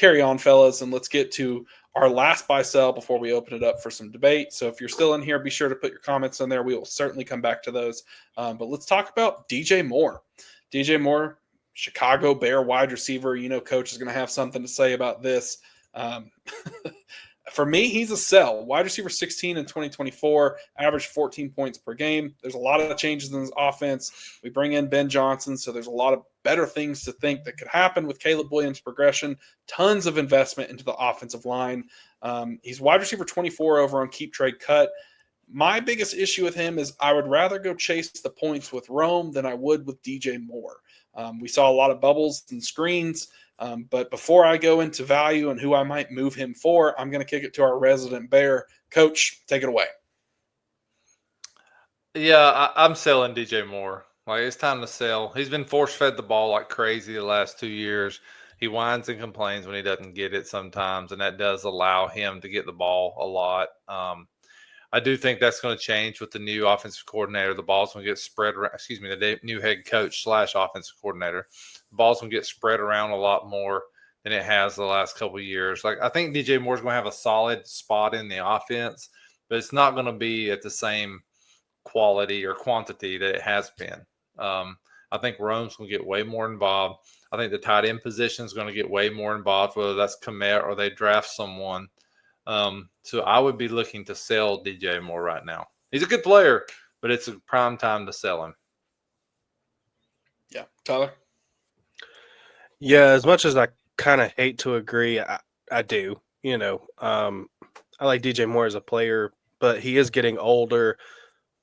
carry on, fellas, and let's get to our last buy sell before we open it up for some debate. So if you're still in here, be sure to put your comments in there. We will certainly come back to those. But let's talk about DJ Moore. DJ Moore, Chicago Bear wide receiver. Coach is going to have something to say about this. For me, he's a sell. Wide receiver 16 in 2024, average 14 points per game. There's a lot of changes in his offense. We bring in Ben Johnson, so there's a lot of better things to think that could happen with Caleb Williams' progression. Tons of investment into the offensive line. He's wide receiver 24 over on Keep Trade Cut. My biggest issue with him is I would rather go chase the points with Rome than I would with DJ Moore. We saw a lot of bubbles and screens. But before I go into value and who I might move him for, I'm going to kick it to our resident Bear. Coach, take it away. Yeah, I'm selling DJ Moore. Like, it's time to sell. He's been force-fed the ball like crazy the last 2 years. He whines and complains when he doesn't get it sometimes, and that does allow him to get the ball a lot. I do think that's going to change with the new offensive coordinator. The ball's going to get spread around. The new head coach / offensive coordinator. The ball's going to get spread around a lot more than it has the last couple of years. Like, I think DJ Moore's going to have a solid spot in the offense, but it's not going to be at the same quality or quantity that it has been. I think Rome's going to get way more involved. I think the tight end position is going to get way more involved, whether that's Komet or they draft someone. So I would be looking to sell DJ Moore right now. He's a good player, but it's a prime time to sell him. Yeah. Tyler? Yeah, as much as I kind of hate to agree, I do. I like DJ Moore as a player, but he is getting older.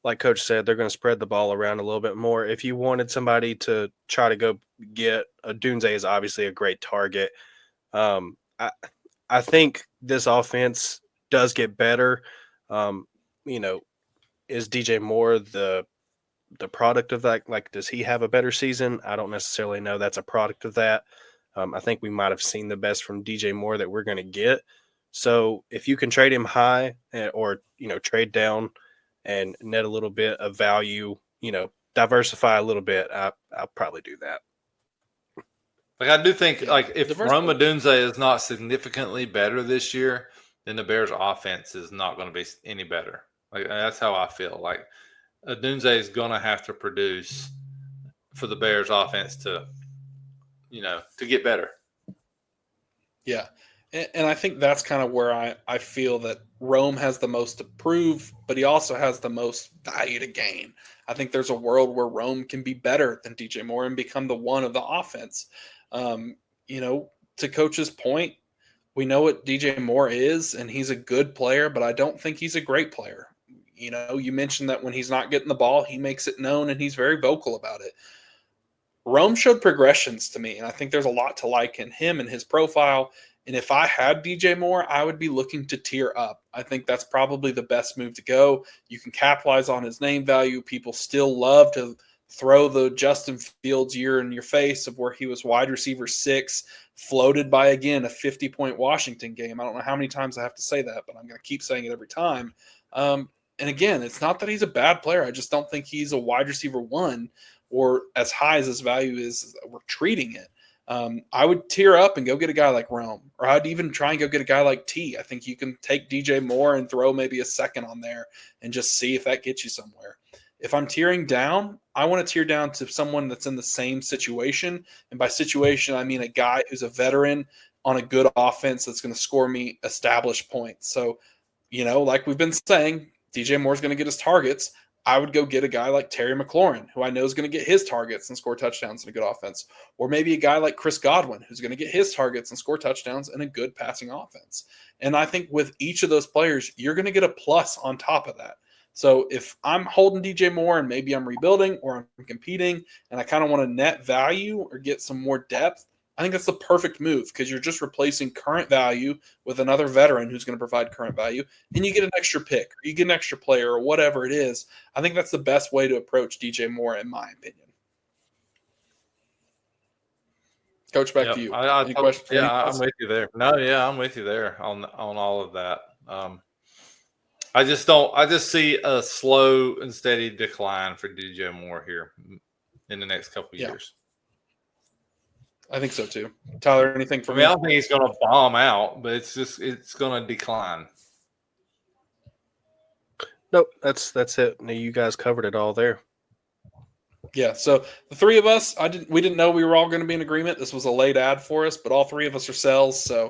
Like Coach said, they're going to spread the ball around a little bit more. If you wanted somebody to try to go get Dunze is obviously a great target. I think this offense does get better. Is DJ Moore the product of that? Like, does he have a better season? I don't necessarily know that's a product of that. I think we might have seen the best from DJ Moore that we're going to get. So if you can trade him high or, trade down and net a little bit of value, diversify a little bit, I'll probably do that. Like, I do think, if Rome Odunze is not significantly better this year, then the Bears' offense is not going to be any better. Like, that's how I feel. Like, Odunze is going to have to produce for the Bears' offense to get better. Yeah. And I think that's kind of where I feel that Rome has the most to prove, but he also has the most value to gain. I think there's a world where Rome can be better than DJ Moore and become the one of the offense. To Coach's point, we know what DJ Moore is, and he's a good player, but I don't think he's a great player. You mentioned that when he's not getting the ball, he makes it known, and he's very vocal about it. Rome showed progressions to me, and I think there's a lot to like in him and his profile. And if I had DJ Moore, I would be looking to tier up. I think that's probably the best move to go. You can capitalize on his name value. People still love to throw the Justin Fields year in your face of where he was wide receiver 6, floated by, again, a 50-point Washington game. I don't know how many times I have to say that, but I'm going to keep saying it every time. And again, it's not that he's a bad player. I just don't think he's a wide receiver 1 or as high as his value is, we're treating it. I would tier up and go get a guy like Rome, or I'd even try and go get a guy like T. I think you can take DJ Moore and throw maybe a second on there and just see if that gets you somewhere. If I'm tiering down, I want to tier down to someone that's in the same situation. And by situation, I mean a guy who's a veteran on a good offense that's going to score me established points. So, like we've been saying, DJ Moore's going to get his targets. I would go get a guy like Terry McLaurin, who I know is going to get his targets and score touchdowns in a good offense. Or maybe a guy like Chris Godwin, who's going to get his targets and score touchdowns in a good passing offense. And I think with each of those players, you're going to get a plus on top of that. So if I'm holding DJ Moore and maybe I'm rebuilding or I'm competing and I kind of want to net value or get some more depth, I think that's the perfect move because you're just replacing current value with another veteran who's going to provide current value, and you get an extra pick or you get an extra player or whatever it is. I think that's the best way to approach DJ Moore, in my opinion. Coach, back to you. Any questions? I'm with you there. No, yeah, I'm with you there on all of that. I just see a slow and steady decline for DJ Moore here in the next couple of years. I think so too. Tyler, anything I from mean, I you? don't think he's going to bomb out, but it's going to decline. Nope, that's it. You guys covered it all there. Yeah, so the three of us, we didn't know we were all going to be in agreement. This was a late ad for us, but all three of us are sells, so